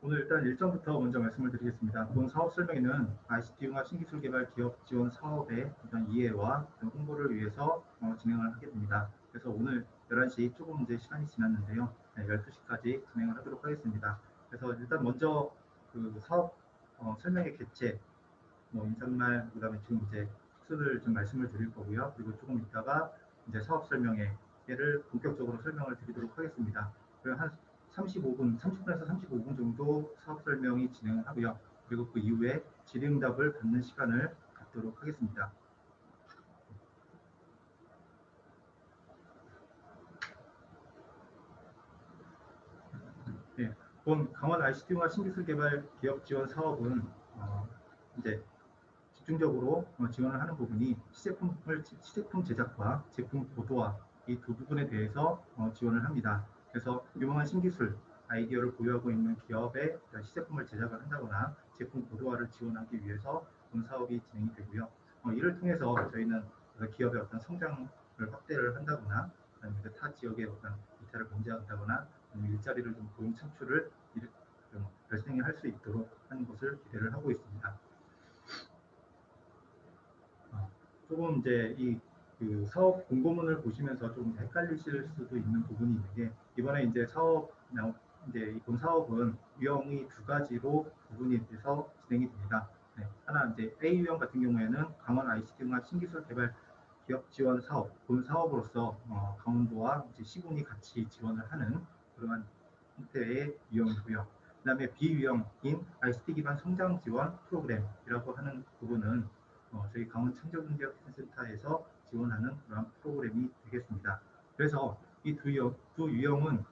오늘 일단 일정부터 먼저 말씀을 드리겠습니다. 본 사업 설명회는 ICT 융합 신기술 개발 기업 지원 사업의 일단 이해와 홍보를 위해서 진행을 하게 됩니다. 그래서 오늘 11시 조금 이제 시간이 지났는데요. 네, 12시까지 진행을 하도록 하겠습니다. 그래서 일단 먼저 그 사업 설명회 개최, 인사말, 그다음에 지금 이제 특수를 좀 말씀을 드릴 거고요. 그리고 조금 있다가 이제 사업 설명회를 본격적으로 설명을 드리도록 하겠습니다. 그리고 한 35분, 30분에서 35분 정도 사업 설명이 진행을 하고요. 그리고 그 이후에 질의응답을 받는 시간을 갖도록 하겠습니다. 네, 본 강원 ICT융합 신기술 개발 기업 지원 사업은 이제 집중적으로 지원을 하는 부분이 시제품 제작과 제품 고도화 이 두 부분에 대해서 지원을 합니다. 그래서 유망한 신기술 아이디어를 보유하고 있는 기업의 시제품을 제작을 한다거나 제품 고도화를 지원하기 위해서 본 사업이 진행이 되고요. 이를 통해서 저희는 기업의 어떤 성장을 확대를 한다거나 아니면 타 지역의 어떤 이탈을 방지한다거나 아니면 일자리를 좀 고용 창출을 좀 발생할 수 있도록 하는 것을 기대를 하고 있습니다. 조금 이제 그 사업 공고문을 보시면서 좀 헷갈리실 수도 있는 부분이 있는 게 이번에 이제 이제 본 사업은 유형이 두 가지로 구분이 돼서 진행이 됩니다. 네, 하나 이제 A 유형 같은 경우에는 강원 ICT융합 신기술 개발 기업 지원 사업, 본 사업으로서 강원도와 이제 시군이 같이 지원을 하는 그러한 형태의 유형이고요. 그다음에 B 유형인 ICT 기반 성장 지원 프로그램이라고 하는 부분은 저희 강원 창조경제센터에서 지원하는 그런 프로그램이 되겠습니다. 그래서 이 두 유형은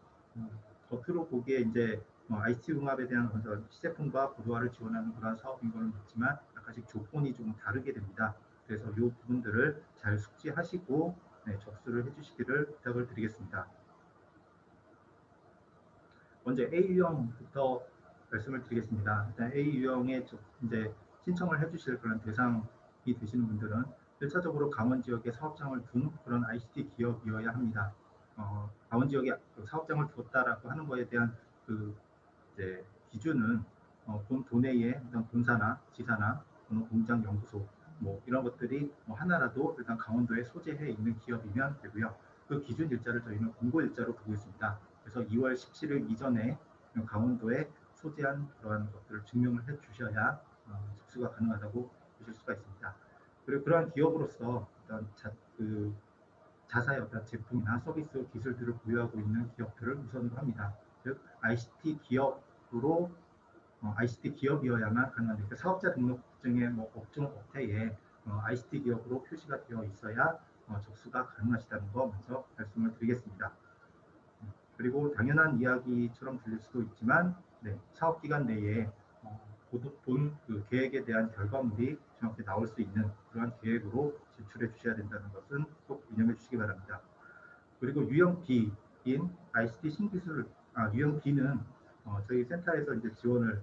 겉으로 보기에 이제 ICT 융합에 대한 시제품과 고도화를 지원하는 그런 사업인 것은 맞지만 약간씩 조건이 좀 다르게 됩니다. 그래서 이 부분들을 잘 숙지하시고 접수를 해주시기를 부탁을 드리겠습니다. 먼저 A 유형부터 말씀을 드리겠습니다. 일단 A 유형에 이제 신청을 해주실 그런 대상이 되시는 분들은 1차적으로 강원 지역에 사업장을 둔 그런 ICT 기업이어야 합니다. 강원 지역에 사업장을 두었다라고 하는 것에 대한 그 이제 기준은 도내에 본사나 지사나 공장 연구소 이런 것들이 하나라도 일단 강원도에 소재해 있는 기업이면 되고요. 그 기준 일자를 저희는 공고 일자로 두고 있습니다. 그래서 2월 17일 이전에 강원도에 소재한 그러한 것들을 증명을 해 주셔야 접수가 가능하다고 보실 수가 있습니다. 그리고 그러한 기업으로서 어떤 자사의 어떤 제품이나 서비스 기술들을 보유하고 있는 기업들을 우선으로 합니다. 즉 ICT 기업으로 ICT 기업이어야만 가능한데 그 사업자 등록증의 업종 업태에 ICT 기업으로 표시가 되어 있어야 접수가 가능하시다는 거 먼저 말씀을 드리겠습니다. 그리고 당연한 이야기처럼 들릴 수도 있지만 사업 기간 내에 본 그 계획에 대한 결과물이 정확히 나올 수 있는 그러한 계획으로 제출해 주셔야 된다는 것은 꼭 유념해 주시기 바랍니다. 그리고 유형 B인 ICT 신기술, 유형 B는 저희 센터에서 이제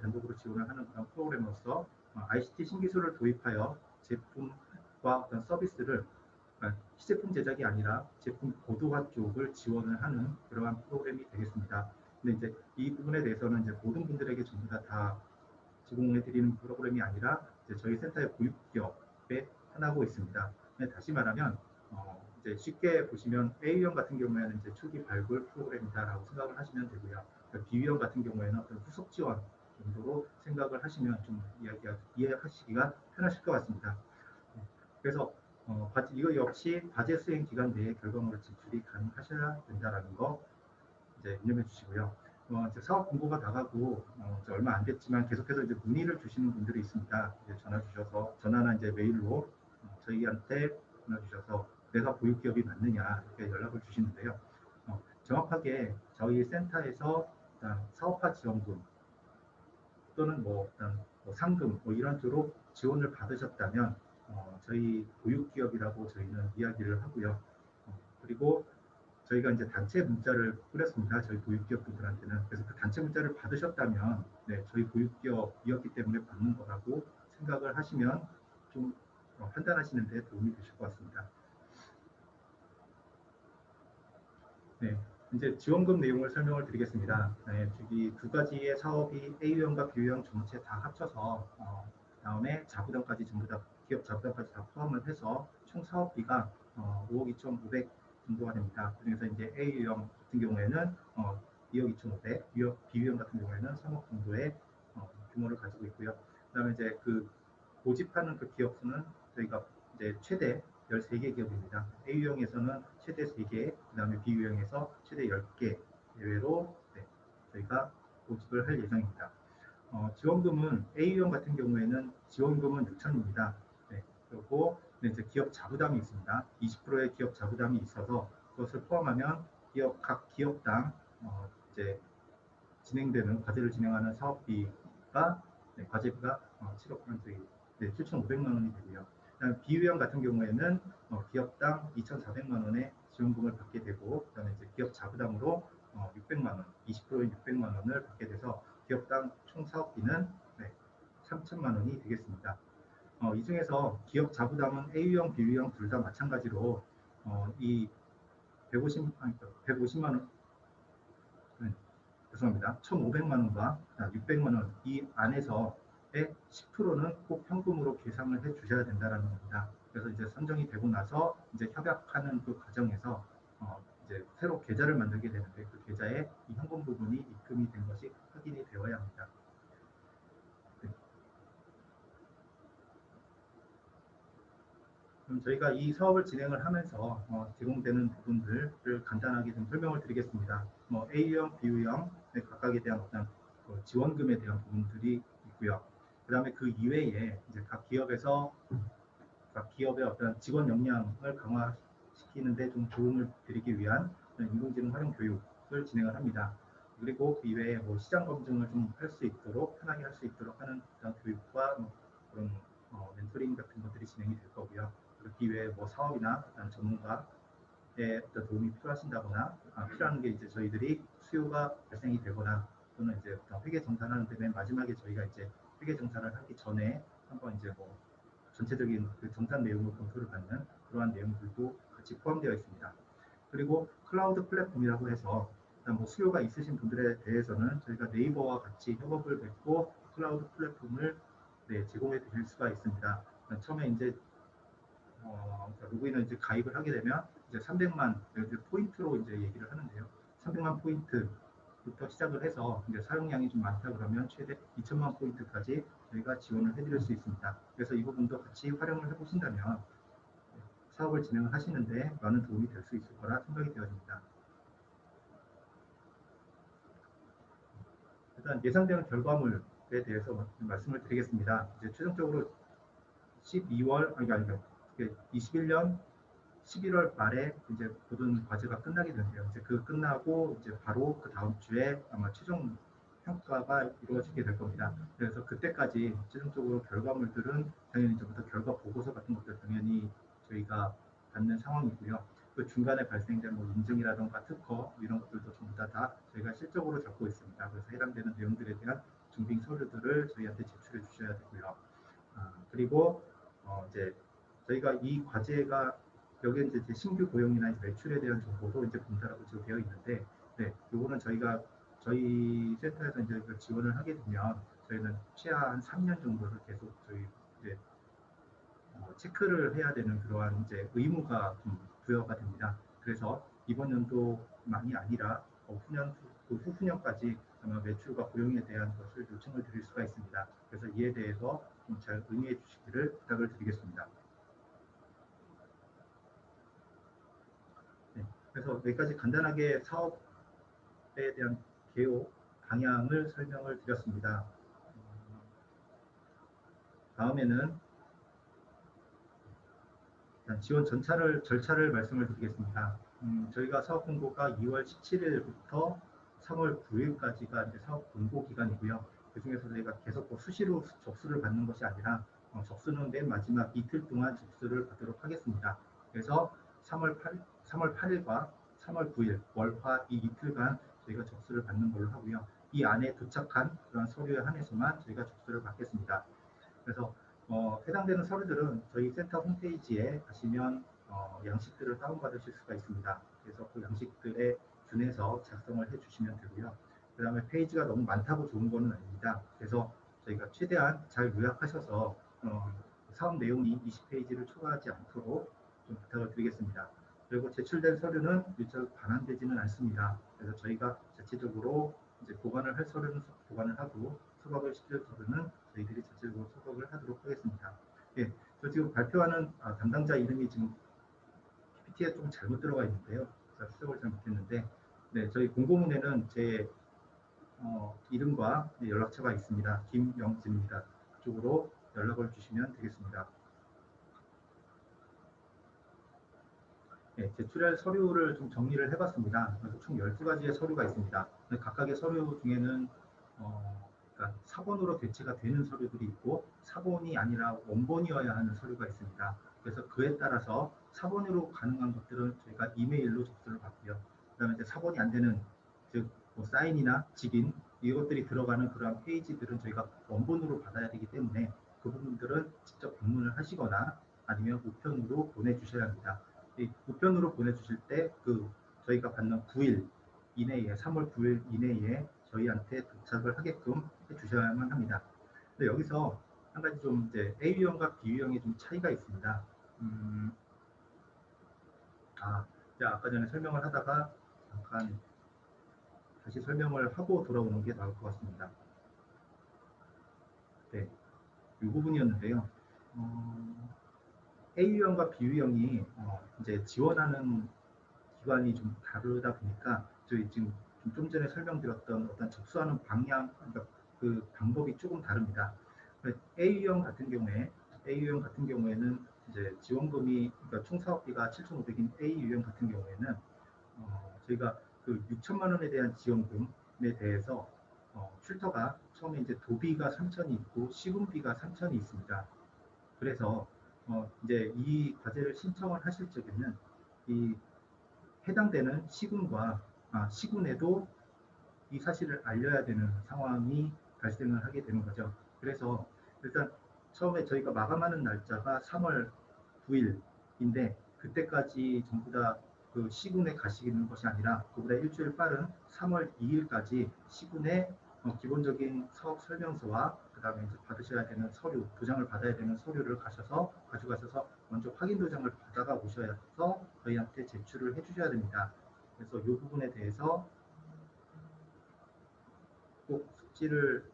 단독으로 지원을 하는 그런 프로그램으로서 ICT 신기술을 도입하여 제품과 어떤 서비스를 시제품 제작이 아니라 제품 고도화 쪽을 지원을 하는 그러한 프로그램이 되겠습니다. 근데 이제 이 부분에 대해서는 이제 모든 분들에게 전부 다 제공해 드리는 프로그램이 아니라 이제 저희 센터의 보육기업에 하나고 있습니다. 다시 말하면 이제 쉽게 보시면 A유형 같은 경우에는 이제 초기 발굴 프로그램이다라고 생각을 하시면 되고요. B유형 같은 경우에는 어떤 후속 지원 정도로 생각을 하시면 좀 이해하시기가 편하실 것 같습니다. 그래서 이거 역시 과제 수행 기간 내에 결과물을 제출이 가능하셔야 된다라는 거 이제 유념해 주시고요. 이제 사업 공고가 나가고 이제 얼마 안 됐지만 계속해서 이제 문의를 주시는 분들이 있습니다. 이제 전화나 이제 메일로 저희한테 전화 주셔서 내가 보육기업이 맞느냐 이렇게 연락을 주시는데요. 정확하게 저희 센터에서 사업화 지원금 또는 상금 이런 쪽으로 지원을 받으셨다면 저희 보육기업이라고 저희는 이야기를 하고요. 그리고 저희가 이제 단체 문자를 뿌렸습니다. 저희 보육기업분들한테는. 그래서 그 단체 문자를 받으셨다면 저희 보육기업이었기 때문에 받는 거라고 생각을 하시면 좀 판단하시는 데 도움이 되실 것 같습니다. 네. 이제 지원금 내용을 설명을 드리겠습니다. 네, 이 두 가지의 사업이 A유형과 B유형 전체 다 합쳐서 다음에 자부담까지 전부 다 기업 자부담까지 다 포함을 해서 총 사업비가 5억 2,500 정도가 됩니다. 그중에서 이제 A유형 같은 경우에는 2억 2,500, B유형 같은 경우에는 3억 정도의 규모를 가지고 있고요. 그다음에 이제 그 모집하는 그 기업 수는 저희가 이제 최대 13개 기업입니다. A유형에서는 최대 3개, 그 다음에 B유형에서 최대 10개 예외로 저희가 모집을 할 예정입니다. 지원금은 A유형 같은 경우에는 지원금은 6천입니다. 그리고 이제 기업 자부담이 있습니다. 20%의 기업 자부담이 있어서 그것을 포함하면 각 기업당 이제 진행되는 과제를 진행하는 사업비가 과제비가 7억 원짜리 7,500만 원이 되고요. 그다음 B유형 같은 경우에는 기업당 2,400만 원의 지원금을 받게 되고, 그다음에 이제 기업 자부담으로 600만 원, 20%인 600만 원을 받게 돼서 기업당 총 사업비는 3천만 원이 되겠습니다. 이 중에서 기업 자부담은 A유형, B유형 둘 다 마찬가지로 이 150만 원, 죄송합니다. 1,500만 원과 600만 원 이 안에서의 10%는 꼭 현금으로 계산을 해 주셔야 된다는 겁니다. 그래서 이제 선정이 되고 나서 이제 협약하는 그 과정에서 이제 새로 계좌를 만들게 되는데 그 계좌에 이 현금 부분이 입금이 된 것이 확인이 되어야 합니다. 그럼 저희가 이 사업을 진행을 하면서 제공되는 부분들을 간단하게 좀 설명을 드리겠습니다. A유형, B유형 각각에 대한 어떤 지원금에 대한 부분들이 있고요. 그 다음에 그 이외에 이제 각 기업의 어떤 직원 역량을 강화시키는데 좀 도움을 드리기 위한 인공지능 활용 교육을 진행을 합니다. 그리고 그 이외에 시장 검증을 좀 할 수 있도록 편하게 할 수 있도록 하는 그런 교육과 그런 멘토링 같은 것들이 진행이 될 거고요. 그리고 그 이외에 사업이나 전문가의 어떤 도움이 필요하신다거나 필요한 게 이제 저희들이 수요가 발생이 되거나 또는 이제 어떤 회계 정산하는 데 맨 마지막에 저희가 이제 회계 정산을 하기 전에 한번 이제 전체적인 그 정산 내용을 검토를 받는 그러한 내용들도 같이 포함되어 있습니다. 그리고 클라우드 플랫폼이라고 해서 일단 수요가 있으신 분들에 대해서는 저희가 네이버와 같이 협업을 맺고 클라우드 플랫폼을 제공해 드릴 수가 있습니다. 처음에 이제 로그인을 이제 가입을 하게 되면 이제 300만 포인트로 이제 얘기를 하는데요. 300만 포인트부터 시작을 해서 이제 사용량이 좀 많다 그러면 최대 2천만 포인트까지 저희가 지원을 해드릴 수 있습니다. 그래서 이 부분도 같이 활용을 해보신다면 사업을 진행을 하시는데 많은 도움이 될 수 있을 거라 생각이 되어집니다. 일단 예상되는 결과물에 대해서 말씀을 드리겠습니다. 이제 최종적으로 21년 11월 말에 이제 모든 과제가 끝나게 되는데요. 이제 그 끝나고 이제 바로 그 다음 주에 아마 최종 평가가 이루어지게 될 겁니다. 그래서 그때까지 최종적으로 결과물들은 당연히 이제부터 결과 보고서 같은 것들 당연히 저희가 받는 상황이고요. 그 중간에 발생된 인증이라던가 특허 이런 것들도 전부 다 저희가 실적으로 잡고 있습니다. 그래서 해당되는 내용들에 대한 증빙 서류들을 저희한테 제출해 주셔야 되고요. 그리고 이제 저희가 이 과제가 여기에 이제 신규 고용이나 매출에 대한 정보도 이제 분사라고 지금 되어 있는데, 요거는 저희 센터에서 이제 지원을 하게 되면 저희는 최하 3년 정도를 계속 저희 이제 체크를 해야 되는 그러한 이제 의무가 좀 부여가 됩니다. 그래서 이번 연도만이 아니라 후년, 후후년까지 아마 매출과 고용에 대한 것을 요청을 드릴 수가 있습니다. 그래서 이에 대해서 좀 잘 응해해 주시기를 부탁을 드리겠습니다. 그래서 여기까지 간단하게 사업에 대한 개요, 방향을 설명을 드렸습니다. 다음에는 지원 절차를 말씀을 드리겠습니다. 저희가 사업 공고가 2월 17일부터 3월 9일까지가 이제 사업 공고 기간이고요. 그 중에서 저희가 계속 수시로 접수를 받는 것이 아니라 접수는 맨 마지막 이틀 동안 접수를 받도록 하겠습니다. 그래서 3월 8일과 3월 9일 월화 이 이틀간 저희가 접수를 받는 걸로 하고요. 이 안에 도착한 그런 서류에 한해서만 저희가 접수를 받겠습니다. 그래서 해당되는 서류들은 저희 센터 홈페이지에 가시면 양식들을 다운받으실 수가 있습니다. 그래서 그 양식들의 준해서 작성을 해주시면 되고요. 그 다음에 페이지가 너무 많다고 좋은 거는 아닙니다. 그래서 저희가 최대한 잘 요약하셔서 사업 내용이 20페이지를 초과하지 않도록 좀 부탁을 드리겠습니다. 그리고 제출된 서류는 일절 반환되지는 않습니다. 그래서 저희가 자체적으로 이제 보관을 할 서류는 보관을 하고 수박을 시킬 서류는 저희들이 자체적으로 수박을 하도록 하겠습니다. 예, 저 지금 발표하는 담당자 이름이 지금 PPT에 좀 잘못 들어가 있는데요. 그래서 수정을 잘 못했는데, 네, 저희 공고문에는 제 이름과 연락처가 있습니다. 김영진입니다. 그쪽으로 연락을 주시면 되겠습니다. 네, 제출할 서류를 좀 정리를 해봤습니다. 그래서 총 12가지의 서류가 있습니다. 각각의 서류 중에는 그러니까 사본으로 대체가 되는 서류들이 있고 사본이 아니라 원본이어야 하는 서류가 있습니다. 그래서 그에 따라서 사본으로 가능한 것들은 저희가 이메일로 접수를 받고요. 그다음에 이제 사본이 안 되는 즉뭐 사인이나 직인 이것들이 들어가는 그러한 페이지들은 저희가 원본으로 받아야 되기 때문에 그 부분들은 직접 방문을 하시거나 아니면 우편으로 보내주셔야 합니다. 이 우편으로 보내주실 때 저희가 받는 9일 이내에 3월 9일 이내에 저희한테 도착을 하게끔 해주셔야만 합니다. 근데 여기서 한 가지 좀 이제 A유형과 B유형의 좀 차이가 있습니다. 아까 전에 설명을 하다가 잠깐 다시 설명을 하고 돌아오는 게 나을 것 같습니다. 네, 이 부분이었는데요. A유형과 B유형이 이제 지원하는 기관이 좀 다르다 보니까 저희 지금 좀 전에 설명드렸던 어떤 접수하는 방향, 그러니까 그 방법이 조금 다릅니다. A유형 같은 경우에는 이제 지원금이 그러니까 총 사업비가 7,500인 A유형 같은 경우에는 저희가 그 6천만 원에 대한 지원금에 대해서 출터가 처음에 이제 도비가 3천이 있고 시군비가 3천이 있습니다. 그래서 이제 이 과제를 신청을 하실 적에는 이 해당되는 시군에도 이 사실을 알려야 되는 상황이 발생을 하게 되는 거죠. 그래서 일단 처음에 저희가 마감하는 날짜가 3월 9일인데 그때까지 전부 다 그 시군에 가시는 것이 아니라 그보다 일주일 빠른 3월 2일까지 시군에 기본적인 사업 설명서와 그 다음에 이제 받으셔야 되는 서류, 도장을 받아야 되는 서류를 가져가셔서 먼저 확인 도장을 받아가 오셔서 저희한테 제출을 해주셔야 됩니다. 그래서 이 부분에 대해서 꼭 숙지를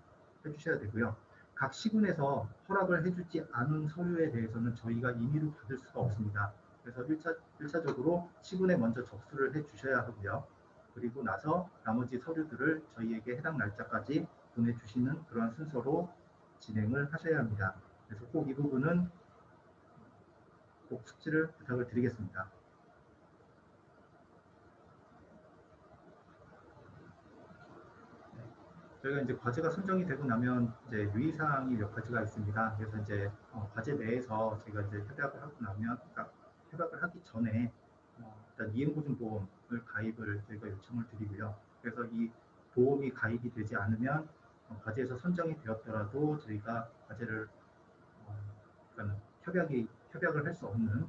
해주셔야 되고요. 각 시군에서 허락을 해주지 않은 서류에 대해서는 저희가 임의로 받을 수가 없습니다. 그래서 1차적으로 시군에 먼저 접수를 해주셔야 하고요. 그리고 나서 나머지 서류들을 저희에게 해당 날짜까지 보내주시는 그런 순서로 진행을 하셔야 합니다. 그래서 꼭 이 부분은 꼭 숙지를 부탁을 드리겠습니다. 저희가 이제 과제가 선정이 되고 나면 이제 유의사항이 몇 가지가 있습니다. 그래서 이제 과제 내에서 저희가 이제 협약을 하고 나면, 그러니까 협약을 하기 전에 일단 이행보증보험을 가입을 저희가 요청을 드리고요. 그래서 이 보험이 가입이 되지 않으면 과제에서 선정이 되었더라도 저희가 과제를 그러니까 협약을 할 수 없는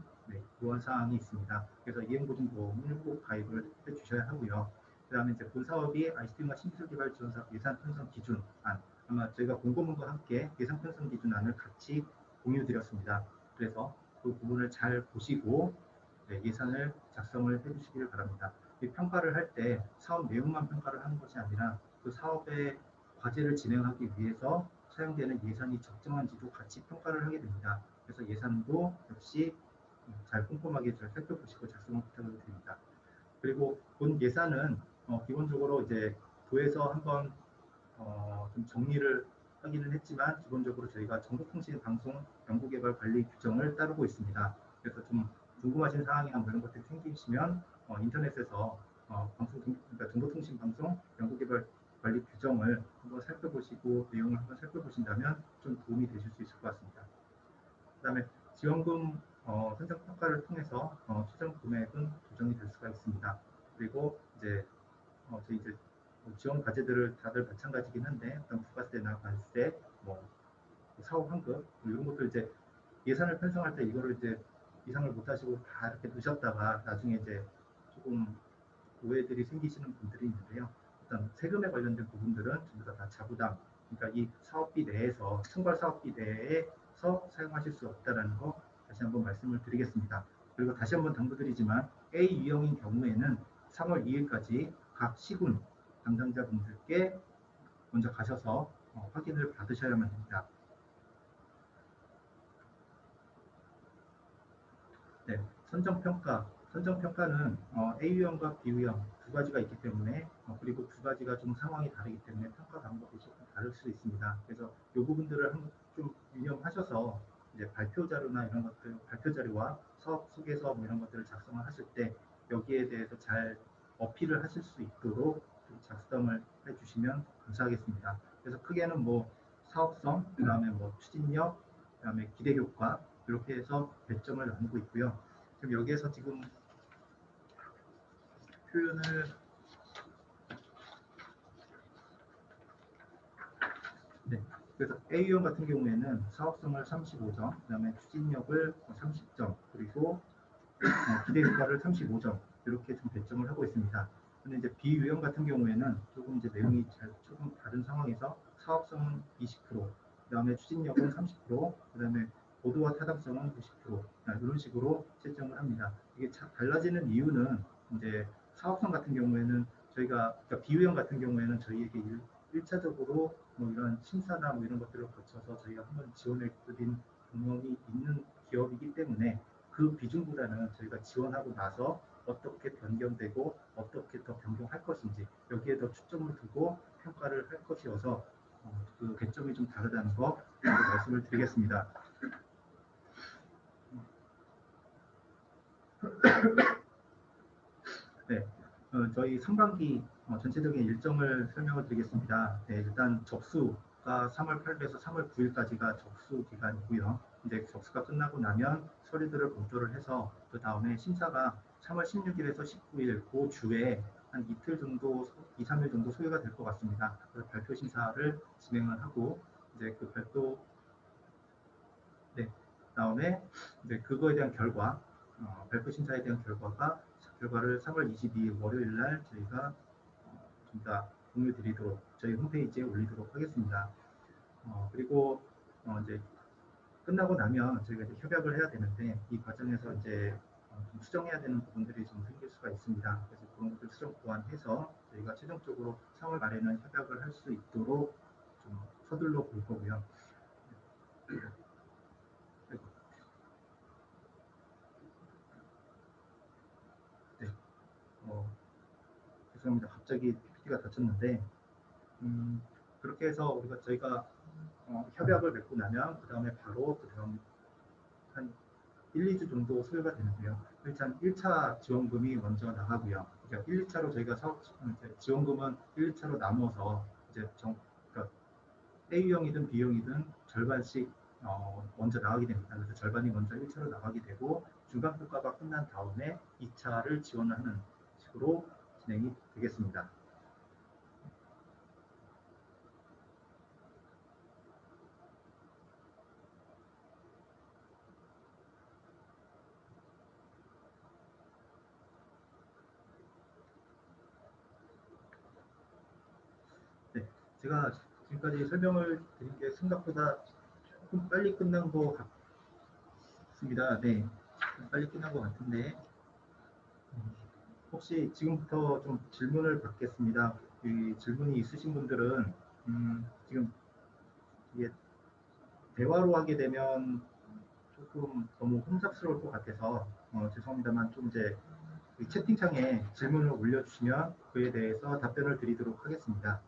그런 사항이 있습니다. 그래서 이행보증보험을 꼭 가입을 해주셔야 하고요. 그 다음에 이제 본 사업이 ICT와 신기술개발 지원사업 예산 편성 기준안, 아마 저희가 공고문과 함께 예산 편성 기준안을 같이 공유드렸습니다. 그래서 그 부분을 잘 보시고 예산을 작성을 해주시기를 바랍니다. 이 평가를 할 때 사업 내용만 평가를 하는 것이 아니라 그 사업의 과제를 진행하기 위해서 사용되는 예산이 적정한지도 같이 평가를 하게 됩니다. 그래서 예산도 역시 잘 꼼꼼하게 잘 살펴보시고 작성을 부탁을 드립니다. 그리고 본 예산은 기본적으로 이제 도에서 한번 좀 정리를 하기는 했지만 기본적으로 저희가 정보통신방송 연구개발관리 규정을 따르고 있습니다. 그래서 좀 궁금하신 사항이나 이런 것들이 생기시면 인터넷에서 그러니까 정보통신방송 연구개발관리 규정을 한번 살펴보시고 내용을 한번 살펴보신다면 좀 도움이 되실 수 있을 것 같습니다. 그 다음에 지원금 선정 평가를 통해서 최종 금액은 조정이 될 수가 있습니다. 그리고 이제 저희 이제 지원 과제들을 다들 마찬가지긴 한데 어떤 부가세나 관세, 사업 환급 이런 것들 이제 예산을 편성할 때 이거를 이제 이상을 못하시고 다 이렇게 넣으셨다가 나중에 이제 조금 오해들이 생기시는 분들이 있는데요. 일단 세금에 관련된 부분들은 전부 다 자부담, 그러니까 이 사업비 내에서 총괄 사업비 내에서 사용하실 수 없다라는 거 다시 한번 말씀을 드리겠습니다. 그리고 다시 한번 당부드리지만 A 유형인 경우에는 3월 2일까지 각 시군 담당자분들께 먼저 가셔서 확인을 받으셔야만 됩니다. 네, 선정평가는 A 유형과 B 유형 두 가지가 있기 때문에 그리고 두 가지가 좀 상황이 다르기 때문에 평가 방법이 조금 다를 수 있습니다. 그래서 이 부분들을 한번 좀 유념하셔서 이제 발표 자료나 이런 것들, 발표 자료와 사업 소개서 뭐 이런 것들을 작성을 하실 때 여기에 대해서 잘 어필을 하실 수 있도록 좀 작성을 해주시면 감사하겠습니다. 그래서 크게는 뭐 사업성, 그다음에 뭐 추진력, 그다음에 기대 효과 이렇게 해서 배점을 나누고 있고요. 지금 여기에서 지금 표현을 네. 그래서 A형 같은 경우에는 사업성을 35점, 그다음에 추진력을 30점, 그리고 기대 효과를 35점 이렇게 좀 배점을 하고 있습니다. 근데 이제 B 유형 같은 경우에는 조금 이제 내용이 조금 다른 상황에서 사업성은 20%, 그다음에 추진력은 30%, 그다음에 보도와 타당성은 90% 이런 식으로 채점을 합니다. 이게 달라지는 이유는 이제 사업성 같은 경우에는 저희가 그러니까 B 유형 같은 경우에는 저희에게 1차적으로 뭐 이런 심사나 뭐 이런 것들을 거쳐서 저희가 한번 지원을 드린 경험이 있는 기업이기 때문에 그 비중보다는 저희가 지원하고 나서 어떻게 변경되고 어떻게 더 변경할 것인지 여기에 더 초점을 두고 평가를 할 것이어서 그 개점이 좀 다르다는 거 말씀을 드리겠습니다. 네, 저희 상반기 전체적인 일정을 설명을 드리겠습니다. 네, 일단 접수가 3월 8일에서 3월 9일까지가 접수 기간이고요. 이제 접수가 끝나고 나면 서류들을 검토를 해서 그 다음에 심사가 3월 16일에서 19일 그 주에 한 이틀 정도, 2, 3일 정도 소요가 될 것 같습니다. 그래서 발표 심사를 진행을 하고 이제 그 별도 네, 다음에 이제 그거에 대한 결과, 발표 심사에 대한 결과를 3월 22일 월요일 날 저희가 좀 더 공유 드리도록 저희 홈페이지에 올리도록 하겠습니다. 그리고 이제 끝나고 나면 저희가 이제 협약을 해야 되는데 이 과정에서 이제 좀 수정해야 되는 부분들이 좀 생길 수가 있습니다. 그래서 그런 것들 수정 보완해서 저희가 최종적으로 3월 말에는 협약을 할 수 있도록 좀 서둘러 볼 거고요. 네, 죄송합니다. 갑자기 PPT가 닫혔는데 그렇게 해서 저희가 협약을 맺고 나면 그 다음에 바로 그 다음 한 1, 2주 정도 소요가 되는데요. 일단 1차 지원금이 먼저 나가고요. 그러니까 1, 2차로 저희가 지원금은 1, 2차로 나눠서 이제 그러니까 A형이든 B형이든 절반씩 먼저 나가게 됩니다. 그래서 절반이 먼저 1차로 나가게 되고 중간 평가가 끝난 다음에 2차를 지원하는 식으로 진행이 되겠습니다. 네, 제가 지금까지 설명을 드린 게 생각보다 조금 빨리 끝난 것 같습니다. 네, 빨리 끝난 것 같은데 혹시 지금부터 좀 질문을 받겠습니다. 이 질문이 있으신 분들은 지금 이게 대화로 하게 되면 조금 너무 혼잡스러울 것 같아서 죄송합니다만 좀 이제 채팅창에 질문을 올려주시면 그에 대해서 답변을 드리도록 하겠습니다.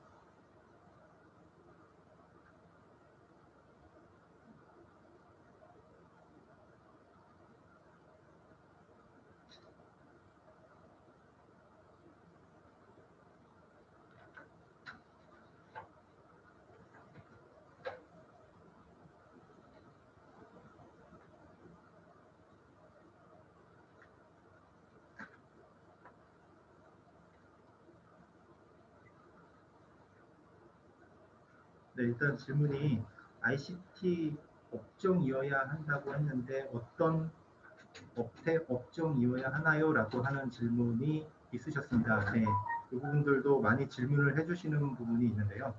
네, 일단 질문이 ICT 업종이어야 한다고 했는데 어떤 업종이어야 하나요? 라고 하는 질문이 있으셨습니다. 네, 이 부분들도 많이 질문을 해주시는 부분이 있는데요.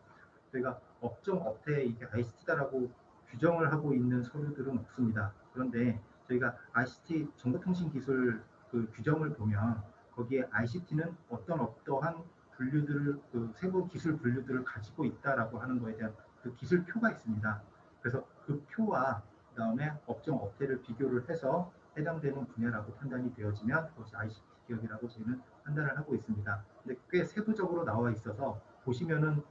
저희가 업종 업태에 이게 ICT다라고 규정을 하고 있는 서류들은 없습니다. 그런데 저희가 ICT 정보통신기술 그 규정을 보면 거기에 ICT는 어떠한 분류들을 그 세부 기술 분류들을 가지고 있다라고 하는 거에 대한 그 기술표가 있습니다. 그래서 그 표와 그다음에 업종 업태를 비교를 해서 해당되는 분야라고 판단이 되어지면 그것이 ICT 기업이라고 저희는 판단을 하고 있습니다. 근데 꽤 세부적으로 나와 있어서 보시면은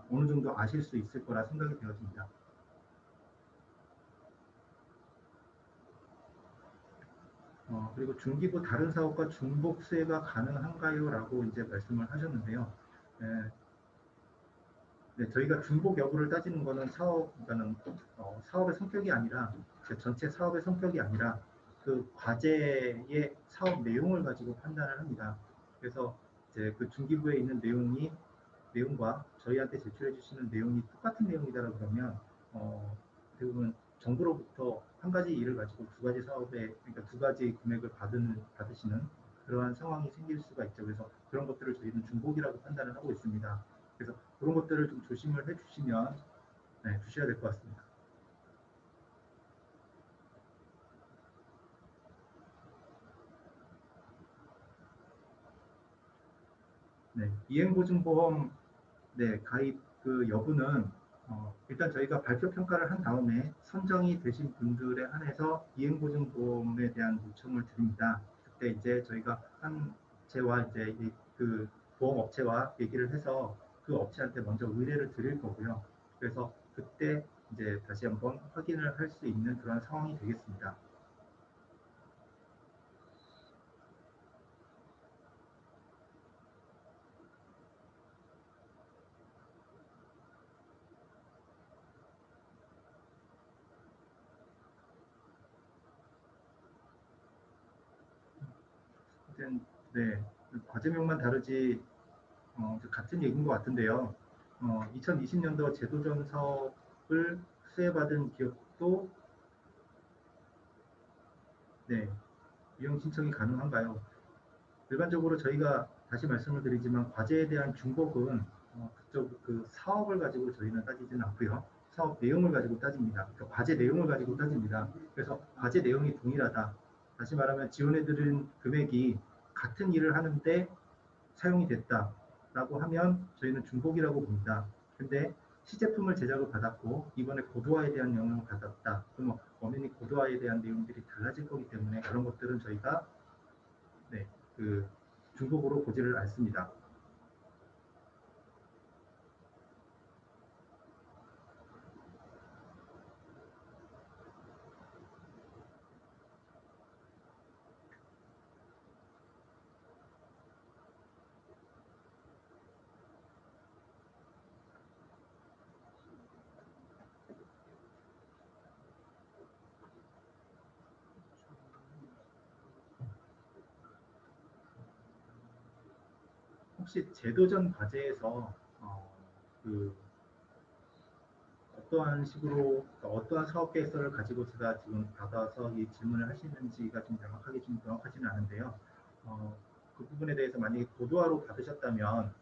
어느 정도 아실 수 있을 거라 생각이 되어집니다. 그리고 중기부 다른 사업과 중복수혜가 가능한가요? 라고 이제 말씀을 하셨는데요. 네, 네, 저희가 중복 여부를 따지는 거는 그러니까는 사업의 성격이 아니라 전체 사업의 성격이 아니라 그 과제의 사업 내용을 가지고 판단을 합니다. 그래서 이제 그 중기부에 있는 내용과 저희한테 제출해 주시는 내용이 똑같은 내용이다 그러면 대부분 정부로부터 한 가지 일을 가지고 두 가지 사업에 그러니까 두 가지 금액을 받으시는 그러한 상황이 생길 수가 있죠. 그래서 그런 것들을 저희는 중복이라고 판단을 하고 있습니다. 그래서 그런 것들을 좀 조심을 해주시면 주셔야 될 것 같습니다. 네, 이행보증보험 가입 그 여부는 일단 저희가 발표 평가를 한 다음에 선정이 되신 분들에 한해서 이행보증보험에 대한 요청을 드립니다. 그때 이제 저희가 한 업체와 이제 그 보험업체와 얘기를 해서 그 업체한테 먼저 의뢰를 드릴 거고요. 그래서 그때 이제 다시 한번 확인을 할 수 있는 그런 상황이 되겠습니다. 하여튼 네, 과제명만 다르지 같은 얘기인 것 같은데요. 2020년도 제도전 사업을 수혜받은 기업도 네, 이용 신청이 가능한가요? 일반적으로 저희가 다시 말씀을 드리지만 과제에 대한 중복은 그쪽 그 사업을 가지고 저희는 따지지는 않고요. 사업 내용을 가지고 따집니다. 그러니까 과제 내용을 가지고 따집니다. 그래서 과제 내용이 동일하다. 다시 말하면 지원해드린 금액이 같은 일을 하는데 사용이 됐다라고 하면 저희는 중복이라고 봅니다. 근데 시제품을 제작을 받았고 이번에 고도화에 대한 영향을 받았다. 그러면 엄연히 고도화에 대한 내용들이 달라질 거기 때문에 그런 것들은 저희가 그 중복으로 보지를 않습니다. 혹시 제도전 과제에서 그 어떠한 식으로 어떠한 사업 계획서를 가지고 제가 지금 받아서 이 질문을 하시는지가 좀 명확하지는 않은데요. 그 부분에 대해서 만약에 고도화로 받으셨다면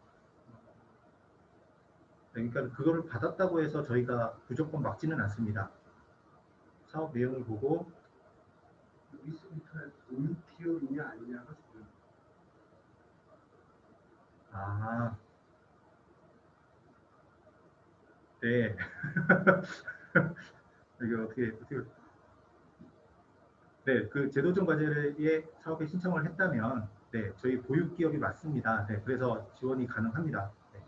그러니까 그거를 받았다고 해서 저희가 무조건 막지는 않습니다. 사업 내용을 보고 돈 기업이냐 아니냐가 중요합니다. 아, 네. 이게 어떻게 네, 그 제도적 과제에 사업에 신청을 했다면 저희 보육 기업이 맞습니다. 네, 그래서 지원이 가능합니다. 네.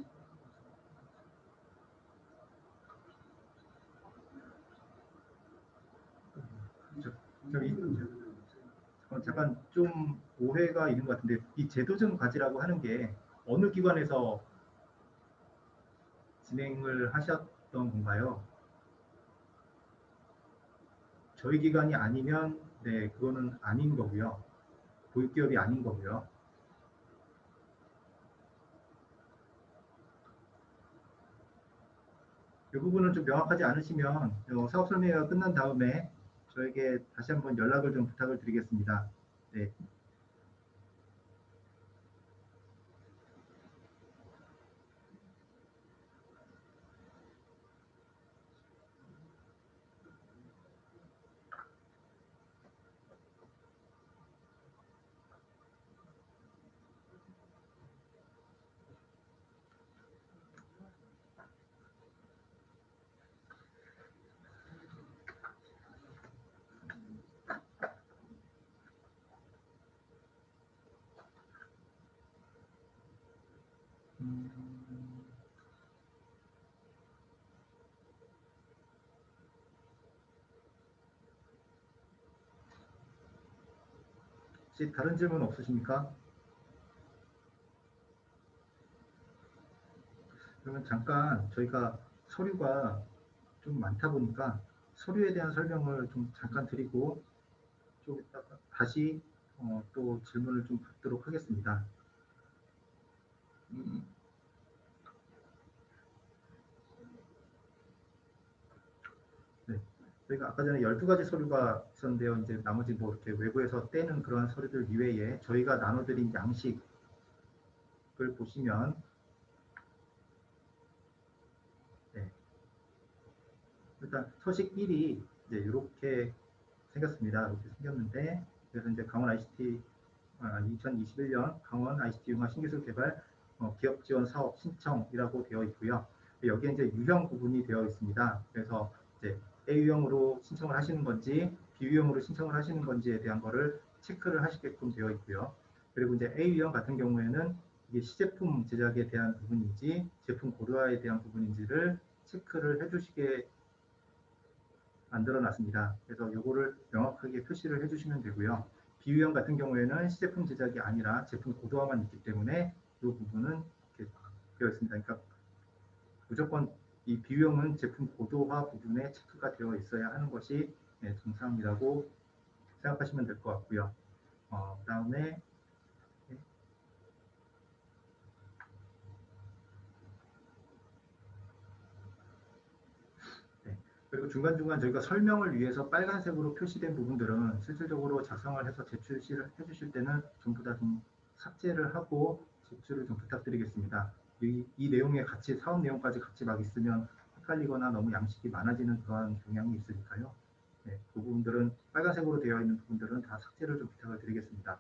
저, 저기 잠깐 좀 오해가 있는 것 같은데 이 제도적 과제라고 하는 게 어느 기관에서 진행을 하셨던 건가요? 저희 기관이 아니면 그거는 아닌 거고요. 보육기업이 아닌 거고요. 이 부분은 좀 명확하지 않으시면 사업 설명회가 끝난 다음에 저에게 다시 한번 연락을 좀 부탁을 드리겠습니다. 네. 음, 혹시 다른 질문 없으십니까? 그러면 잠깐 저희가 서류가 좀 많다 보니까 서류에 대한 설명을 좀 잠깐 드리고 좀 이따가 다시 또 질문을 좀 받도록 하겠습니다. 음, 네. 저희가 아까 전에 12가지 서류가 있었는데요. 이제 나머지 뭐 이렇게 외부에서 떼는 그러한 서류들 이외에 저희가 나눠드린 양식을 보시면 네. 일단 서식 1이 이제 이렇게 생겼습니다. 이렇게 생겼는데 그래서 이제 강원 ICT 2021년 강원 ICT 융화 신기술 개발 기업 지원 사업 신청이라고 되어 있고요. 여기에 이제 유형 부분이 되어 있습니다. 그래서 이제 A유형으로 신청을 하시는 건지 B유형으로 신청을 하시는 건지에 대한 거를 체크를 하시게끔 되어 있고요. 그리고 이제 A유형 같은 경우에는 이게 시제품 제작에 대한 부분인지 제품 고도화에 대한 부분인지를 체크를 해주시게 만들어 놨습니다. 그래서 이거를 명확하게 표시를 해주시면 되고요. 비유형 같은 경우에는 시제품 제작이 아니라 제품 고도화만 있기 때문에 이 부분은 이렇게 되어 있습니다. 그러니까 무조건 이 비유형은 제품 고도화 부분에 체크가 되어 있어야 하는 것이 정상이라고 생각하시면 될 것 같고요. 그다음에 네. 그리고 중간중간 저희가 설명을 위해서 빨간색으로 표시된 부분들은 실질적으로 작성을 해서 제출을 해주실 때는 전부 다 좀 삭제를 하고 제출을 좀 부탁드리겠습니다. 이 내용에 같이 사업 내용까지 같이 막 있으면 헷갈리거나 너무 양식이 많아지는 그런 경향이 있으니까요. 네, 그 부분들은 빨간색으로 되어 있는 부분들은 다 삭제를 좀 부탁을 드리겠습니다.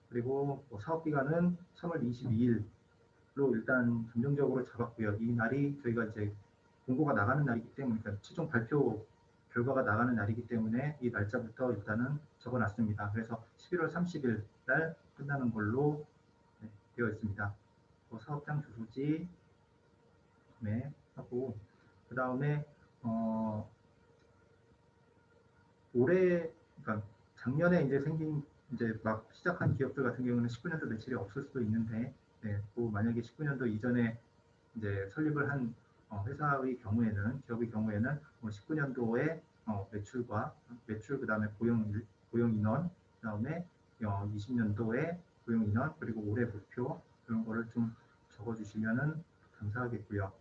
그리고 뭐 사업 기간은 3월 22일 로 일단 긍정적으로 잡았고요. 이 날이 저희가 이제 공고가 나가는 날이기 때문에, 그러니까 최종 발표 결과가 나가는 날이기 때문에 이 날짜부터 일단은 적어놨습니다. 그래서 11월 30일 날 끝나는 걸로 되어 있습니다. 사업장 주소지 하고 그 다음에 어, 올해 그러니까 작년에 이제 생긴 이제 막 시작한 기업들 같은 경우는 19년도 매출이 없을 수도 있는데 또 만약에 19년도 이전에 이제 설립을 한 회사의 경우에는 기업의 경우에는 19년도에 매출과 매출 그다음에 고용 인원 그다음에 20년도에 고용 인원 그리고 올해 목표 그런 거를 좀 적어주시면은 감사하겠고요.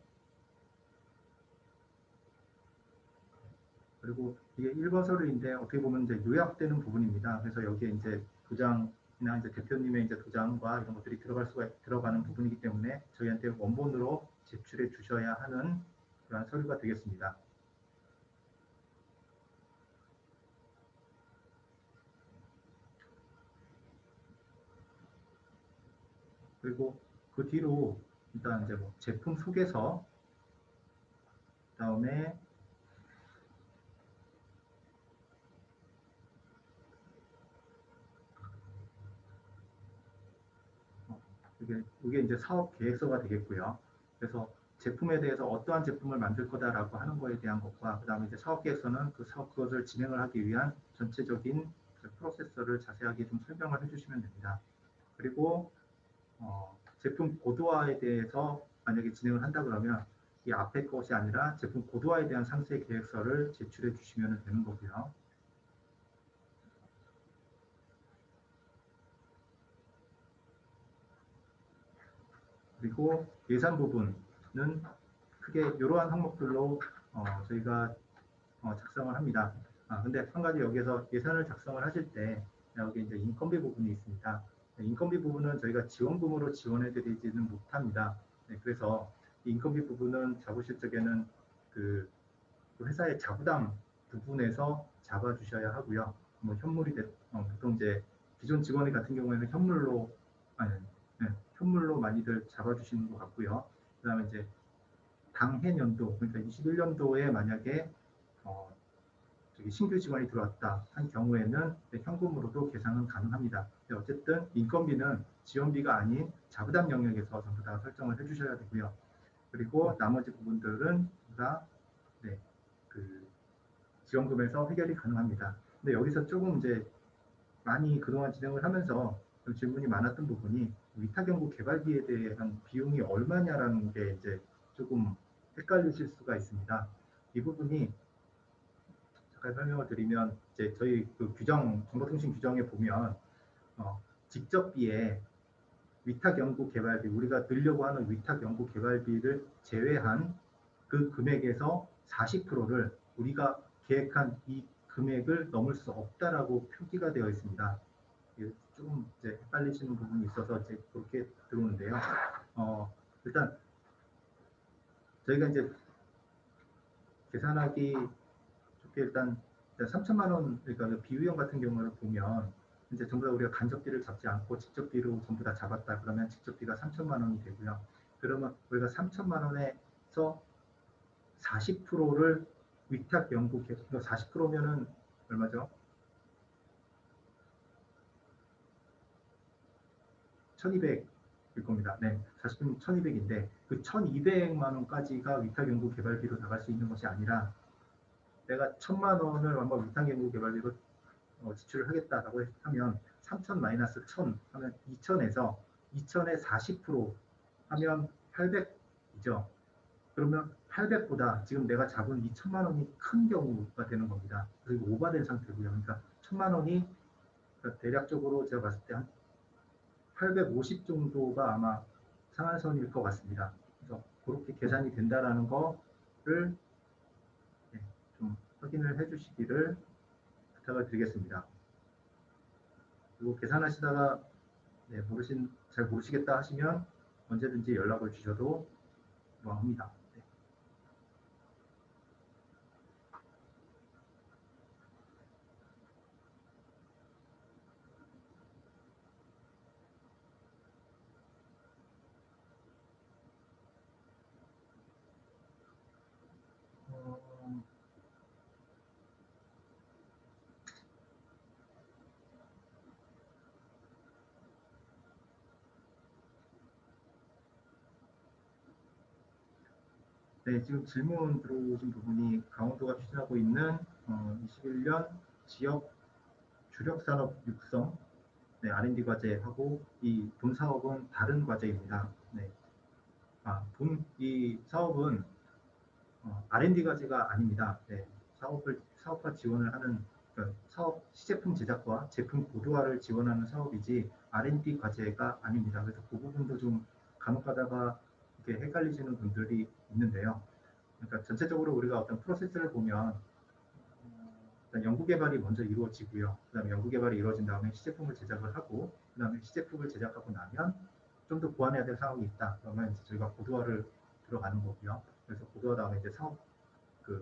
그리고 이게 1번 서류인데 어떻게 보면 이제 요약되는 부분입니다. 그래서 여기에 이제 도장이나 이제 대표님의 이제 도장과 이런 것들이 들어가는 부분이기 때문에 저희한테 원본으로 제출해 주셔야 하는 그런 서류가 되겠습니다. 그리고 그 뒤로 일단 이제 뭐 제품 소개서 그다음에 이게 이제 사업 계획서가 되겠고요. 그래서 제품에 대해서 어떠한 제품을 만들 거다라고 하는 거에 대한 것과 그다음에 이제 사업 계획서는 그 사업 그것을 진행을 하기 위한 전체적인 프로세서를 자세하게 좀 설명을 해주시면 됩니다. 그리고 제품 고도화에 대해서 만약에 진행을 한다 그러면 이 앞에 것이 아니라 제품 고도화에 대한 상세 계획서를 제출해 주시면 되는 거고요. 그리고 예산 부분은 크게 이러한 항목들로 저희가 작성을 합니다. 근데 한 가지 여기서 예산을 작성을 하실 때 여기 이제 인건비 부분이 있습니다. 인건비 부분은 저희가 지원금으로 지원해 드리지는 못합니다. 그래서 인건비 부분은 잡으실 적에는 그 회사의 자부담 부분에서 잡아주셔야 하고요. 뭐 보통 이제 기존 직원 같은 경우에는 현물로 많이들 잡아주시는 것 같고요. 그다음에 이제 당해 년도 그러니까 21년도에 만약에 어, 신규 직원이 들어왔다 한 경우에는 현금으로도 계산은 가능합니다. 어쨌든 인건비는 지원비가 아닌 자부담 영역에서 전부 다 설정을 해주셔야 되고요. 그리고 나머지 부분들은 다 네, 그 지원금에서 해결이 가능합니다. 근데 여기서 조금 이제 많이 그동안 진행을 하면서 좀 질문이 많았던 부분이 위탁연구 개발비에 대한 비용이 얼마냐라는 게 이제 조금 헷갈리실 수가 있습니다. 이 부분이 잠깐 설명을 드리면 이제 저희 그 규정 정보통신 규정에 보면 직접비에 위탁연구개발비 우리가 늘려고 하는 위탁연구개발비를 제외한 그 금액에서 40%를 우리가 계획한 이 금액을 넘을 수 없다라고 표기가 되어 있습니다. 좀 이제 헷갈리시는 부분이 있어서 이제 그렇게 들어오는데요. 일단 저희가 이제 계산하기 좋게 일단 3천만 원 그러니까 그 비유형 같은 경우를 보면 이제 전부 다 우리가 간접비를 잡지 않고 직접비로 전부 다 잡았다 그러면 직접비가 3천만 원이 되고요. 그러면 우리가 3천만 원에서 40%를 위탁 연구 개발 40%면은 얼마죠? 1200일 겁니다. 네, 40%면 1200인데 그 1200만 원까지가 위탁 연구 개발비로 나갈 수 있는 것이 아니라 내가 1000만 원을 한번 위탁 연구 개발비로 지출을 하겠다라고 하면 3,000 마이너스 1,000 하면 2,000에서 2,000에 40% 하면 800이죠. 그러면 800보다 지금 내가 잡은 2천만 원이 큰 경우가 되는 겁니다. 그리고 오버된 상태고요. 그러니까 1,000만 원이 대략적으로 제가 봤을 때 한 850 정도가 아마 상한선일 것 같습니다. 그래서 그렇게 계산이 된다라는 거를 좀 확인을 해주시기를 부탁을 드리겠습니다. 그리고 계산하시다가 잘 모르시겠다 하시면 언제든지 연락을 주셔도 합니다. 네, 지금 질문 들어오신 부분이 강원도가 추진하고 있는 21년 지역 주력산업 육성 R&D 과제하고 이 본 사업은 다른 과제입니다. 네. 이 사업은 R&D 과제가 아닙니다. 네. 사업화 지원을 하는 그러니까 사업 시제품 제작과 제품 고도화를 지원하는 사업이지 R&D 과제가 아닙니다. 그래서 그 부분도 좀 간혹 가다가 이렇게 헷갈리시는 분들이 있는데요. 그러니까 전체적으로 우리가 어떤 프로세스를 보면 일단 연구개발이 먼저 이루어지고요. 그 다음에 연구개발이 이루어진 다음에 시제품을 제작을 하고 그 다음에 시제품을 제작하고 나면 좀 더 보완해야 될 상황이 있다. 그러면 이제 저희가 고도화를 들어가는 거고요. 그래서 고도화 다음에 이제 사업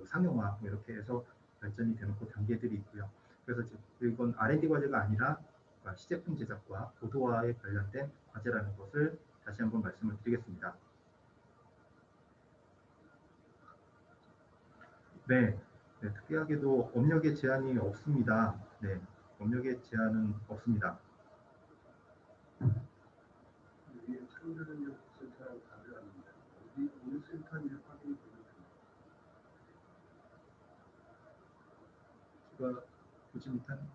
상용화 이렇게 해서 발전이 되는 그 단계들이 있고요. 그래서 이건 R&D 과제가 아니라 시제품 제작과 고도화에 관련된 과제라는 것을 다시 한번 말씀을 드리겠습니다. 네, 특이하게도 업력의 제한이 없습니다. 네, 업력의 제한은 없습니다. 이게 창조능력 센터라고 답을 합니다. 어느 센터인지 확인이 되겠습니다. 제가 보지 못한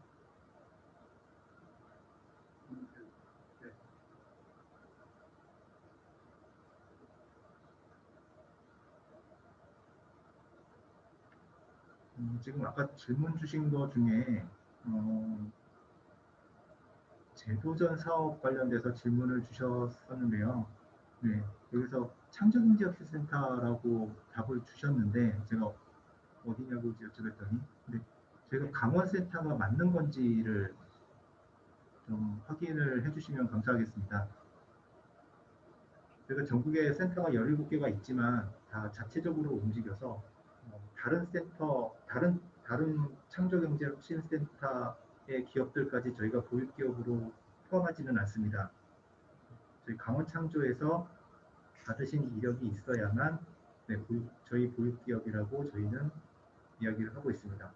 지금 아까 질문 주신 것 중에 제도전 사업 관련돼서 질문을 주셨었는데요. 네, 여기서 창조경제혁신센터라고 답을 주셨는데 제가 어디냐고 여쭤봤더니 근데 저희가 강원센터가 맞는 건지를 좀 확인을 해주시면 감사하겠습니다. 저희가 전국에 센터가 17개가 있지만 다 자체적으로 움직여서 다른 센터, 다른 창조경제혁신센터의 기업들까지 저희가 보육기업으로 포함하지는 않습니다. 저희 강원창조에서 받으신 이력이 있어야만 저희 보육기업이라고 저희는 이야기를 하고 있습니다.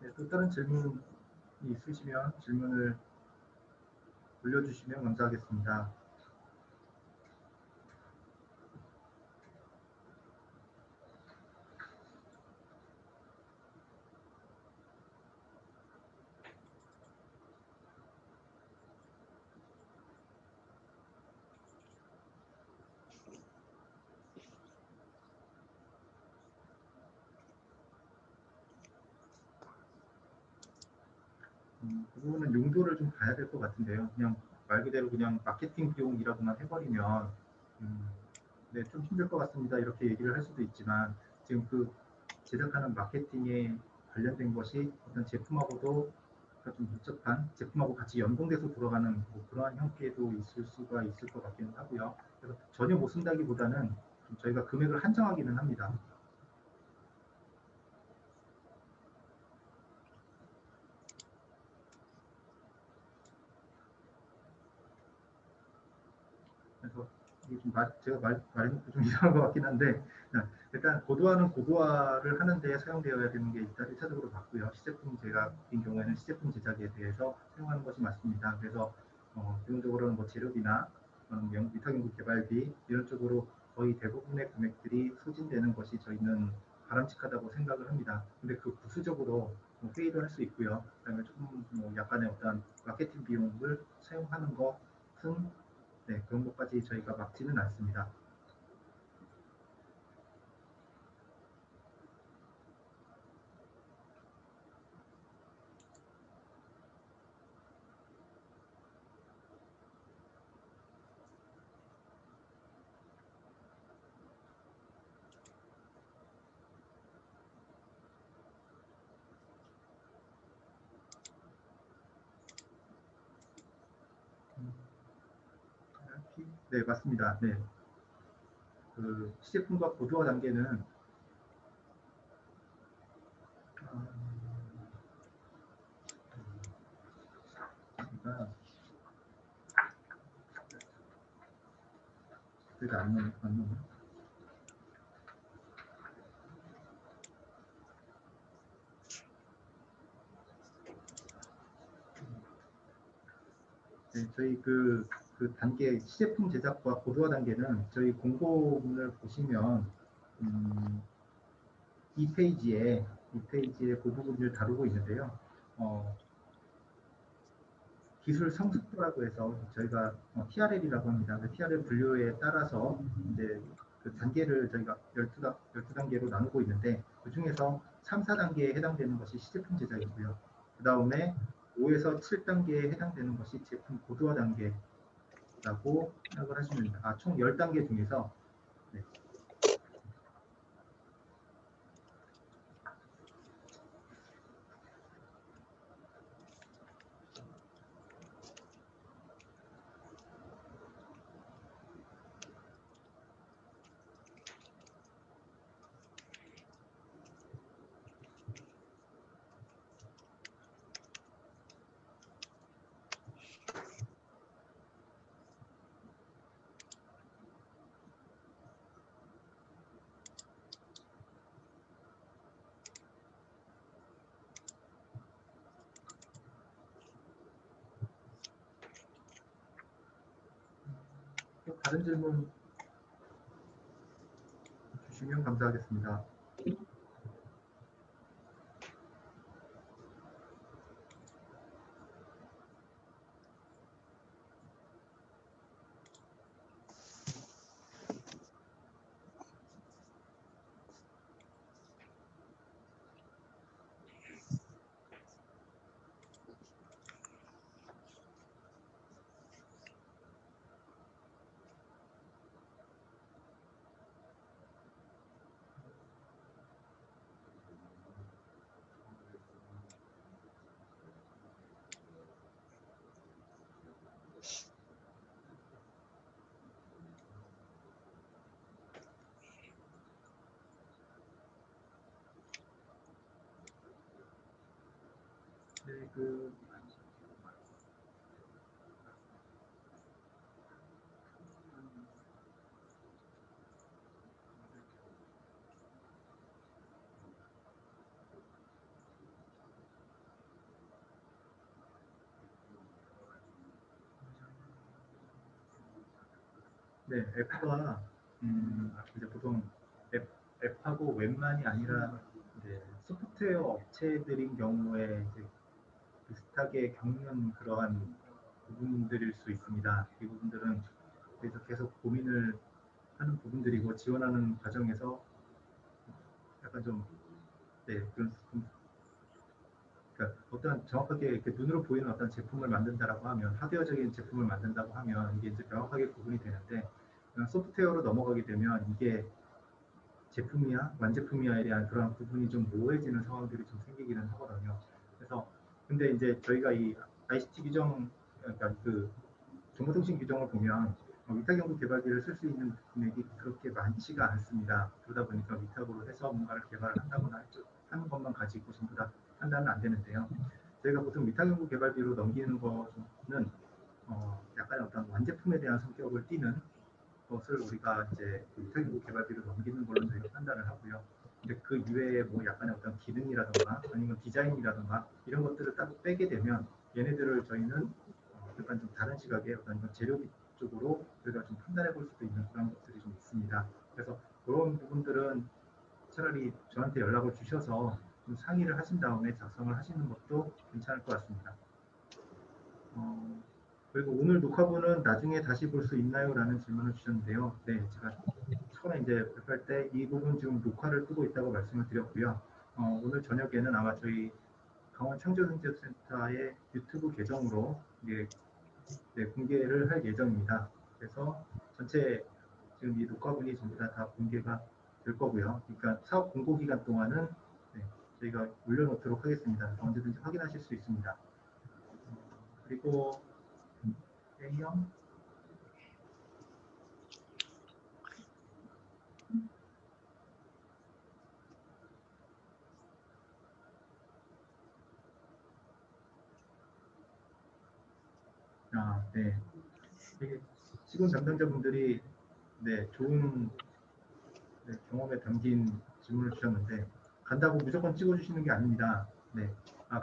네, 또 다른 질문이 있으시면 질문을 올려주시면 감사하겠습니다. 그 부분은 용도를 좀 봐야 될 것 같은데요. 그냥 말 그대로 그냥 마케팅 비용이라고만 해버리면 네, 좀 힘들 것 같습니다. 이렇게 얘기를 할 수도 있지만 지금 그 제작하는 마케팅에 관련된 것이 어떤 제품하고도 좀 밀접한 제품하고 같이 연동돼서 돌아가는 뭐 그러한 형태도 있을 수가 있을 것 같기는 하고요. 그래서 전혀 못 쓴다기보다는 좀 저희가 금액을 한정하기는 합니다. 그래서 이게 좀 제가 말해놓고 좀 이상한 것 같긴 한데 일단 고도화는 고도화를 하는데 사용되어야 되는 게 일단 1차적으로 맞고요. 시제품 제작 같은 경우에는 시제품 제작에 대해서 사용하는 것이 맞습니다. 그래서 기본적으로는 뭐 재료비나 위탁연구 개발비 이런 쪽으로 거의 대부분의 금액들이 소진되는 것이 저희는 바람직하다고 생각을 합니다. 근데 그 부수적으로 회의를 할 수 있고요. 그다음에 조금 약간의 어떤 마케팅 비용을 사용하는 것은 네, 그런 것까지 저희가 막지는 않습니다. 네, 맞습니다. 네. 그 시제품과 고도화 단계는 제가 안 넣는 네, 저희 그 단계 시제품 제작과 고도화 단계는 저희 공고문을 보시면 이 페이지에 그 부분을 다루고 있는데요. 기술 성숙도라고 해서 저희가 TRL이라고 합니다. 그 TRL 분류에 따라서 이제 그 단계를 저희가 12단계로 나누고 있는데 그 중에서 3, 4단계에 해당되는 것이 시제품 제작이고요. 그 다음에 5에서 7단계에 해당되는 것이 제품 고도화 단계라고 생각을 하시면 됩니다. 총 10단계 중에서 네. 다른 질문 주시면 감사하겠습니다. 네, 네, 앱과 이제 보통 앱하고 웹만이 아니라 이제 소프트웨어 업체들인 경우에 이제 비슷하게 겪는 그러한 부분들일 수 있습니다. 이 부분들은 그래서 계속 고민을 하는 부분들이고 지원하는 과정에서 약간 좀 네, 그러니까 어떤 정확하게 이렇게 눈으로 보이는 어떤 제품을 만든다라고 하면 하드웨어적인 제품을 만든다고 하면 이게 이제 명확하게 구분이 되는데 그냥 소프트웨어로 넘어가게 되면 이게 제품이야 완제품이야에 대한 그런 부분이 좀 모호해지는 상황들이 좀 생기기는 하거든요. 그래서 근데 이제 저희가 이 ICT 규정 그러니까 그 정보통신 규정을 보면 위탁연구 개발비를 쓸 수 있는 금액이 그렇게 많지가 않습니다. 그러다 보니까 위탁으로 해서 뭔가를 개발을 한다거나 하는 것만 가지고 전부 다 판단은 안 되는데요. 저희가 보통 위탁연구 개발비로 넘기는 거는 약간 어떤 완제품에 대한 성격을 띠는 것을 우리가 이제 위탁연구 개발비로 넘기는 걸로 저희가 판단을 하고요. 근데 그 이외에 뭐 약간의 어떤 기능이라든가 아니면 디자인이라든가 이런 것들을 따로 빼게 되면 얘네들을 저희는 약간 좀 다른 시각의 어떤 재료비 쪽으로 저희가 좀 판단해 볼 수도 있는 그런 것들이 좀 있습니다. 그래서 그런 부분들은 차라리 저한테 연락을 주셔서 좀 상의를 하신 다음에 작성을 하시는 것도 괜찮을 것 같습니다. 그리고 오늘 녹화본은 나중에 다시 볼 수 있나요? 라는 질문을 주셨는데요. 네, 제가 처음에 이제 발표할 때 이 부분 지금 녹화를 끄고 있다고 말씀을 드렸고요. 오늘 저녁에는 아마 저희 강원 창조경제센터의 유튜브 계정으로 이제 네, 공개를 할 예정입니다. 그래서 전체 지금 이 녹화분이 전부 다 공개가 될 거고요. 그러니까 사업 공고 기간 동안은 네, 저희가 올려놓도록 하겠습니다. 언제든지 확인하실 수 있습니다. 그리고 A형 네. 되게 시군 담당자분들이 네, 좋은 네, 경험에 담긴 질문을 주셨는데 간다고 무조건 찍어주시는 게 아닙니다. 네.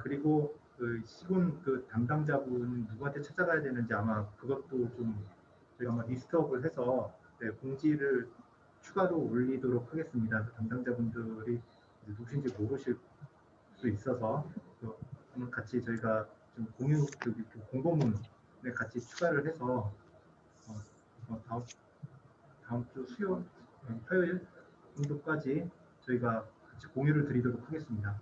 그리고 그 시군 그 담당자분 누구한테 찾아가야 되는지 아마 그것도 좀 저희가 한번 리스트업을 해서 네, 공지를 추가로 올리도록 하겠습니다. 그 담당자분들이 누구신지 모르실 수 있어서 한번 같이 저희가 좀 공유 그 공고문에 같이 추가를 해서 다음 주 화요일 정도까지 저희가 같이 공유를 드리도록 하겠습니다.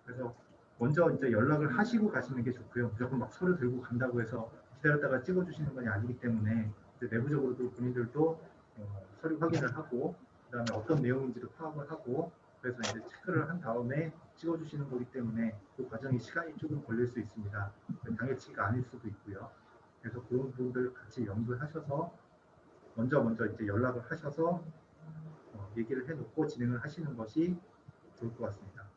그래서 먼저 이제 연락을 하시고 가시는 게 좋고요. 무조건 막 서류 들고 간다고 해서 기다렸다가 찍어주시는 건 아니기 때문에 내부적으로도 본인들도 서류 확인을 하고 그다음에 어떤 내용인지도 파악을 하고 그래서 이제 체크를 한 다음에 찍어주시는 거기 때문에 그 과정이 시간이 조금 걸릴 수 있습니다. 당일치가 아닐 수도 있고요. 그래서 그런 부분들 같이 염두하셔서 먼저 이제 연락을 하셔서 얘기를 해놓고 진행을 하시는 것이 좋을 것 같습니다.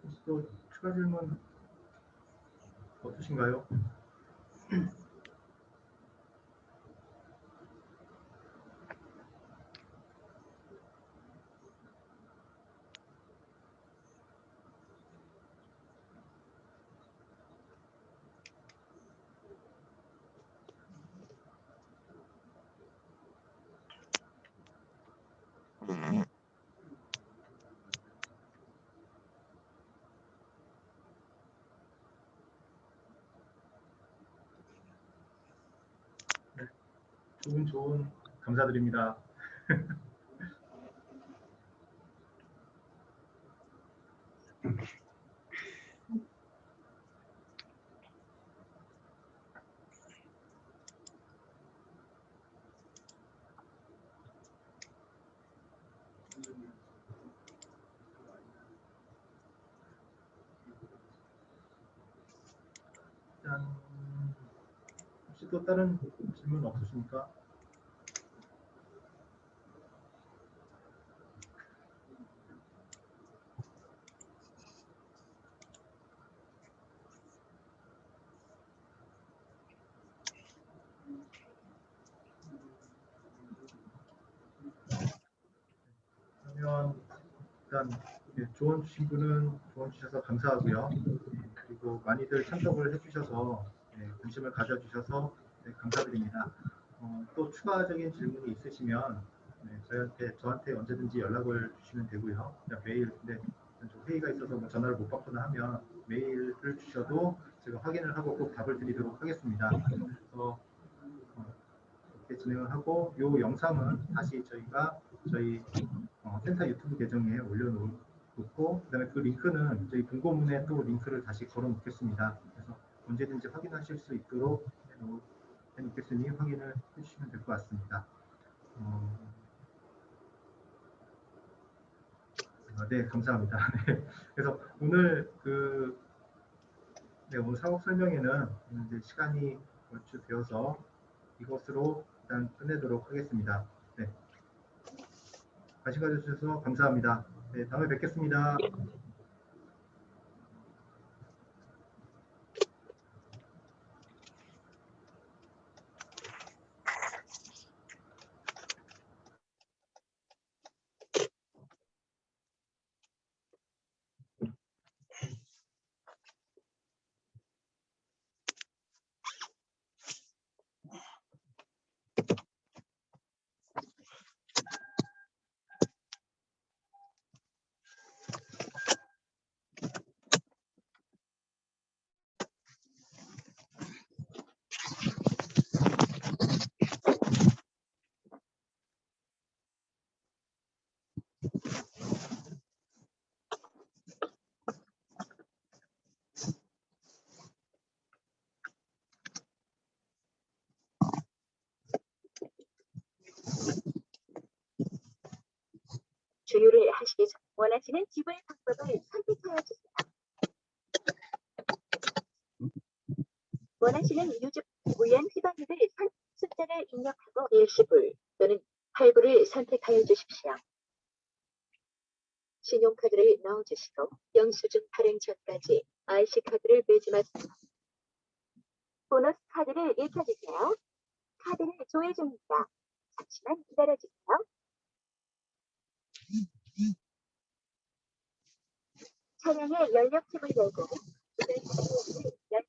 혹시 또 추가 질문 없으신가요? 네, 좋은 감사드립니다. 일단 혹시 또 다른 질문 없으십니까? 그러면 일단 조언 주신 분은 조언 주셔서 감사하고요. 그리고 많이들 참석을 해주셔서 관심을 가져주셔서 감사드립니다. 또 추가적인 질문이 있으시면 저한테 언제든지 연락을 주시면 되고요. 그냥 메일, 근데 좀 회의가 있어서 뭐 전화를 못 받거나 하면 메일을 주셔도 제가 확인을 하고 꼭 답을 드리도록 하겠습니다. 그래서 이렇게 진행을 하고, 이 영상은 다시 저희가 저희 센터 유튜브 계정에 올려놓고, 그다음에 그 링크는 저희 공고문에 또 링크를 다시 걸어놓겠습니다. 그래서 언제든지 확인하실 수 있도록 해놓겠으니 확인을 해주시면 될 것 같습니다. 네, 감사합니다. 네, 그래서 오늘 오늘 사업 설명회는 이제 시간이 얼추 되어서 이것으로 일단 끝내도록 하겠습니다. 네, 관심 가져주셔서 감사합니다. 네, 다음에 뵙겠습니다. 주유를 하시기 전 원하시는 지불 방법을 선택하여 주세요. 원하시는 유증 무연 휘발유를 숫자를 입력하고 일시불 또는 할부를 선택하여 주십시오. 신용카드를 넣어주시고 영수증 발행 전까지 IC카드를 매지 마세요. 보너스 카드를 읽혀주세요. 카드를 조회 중입니다. 잠시만 기다려주세요. 차량의 연료팁을 열고 주변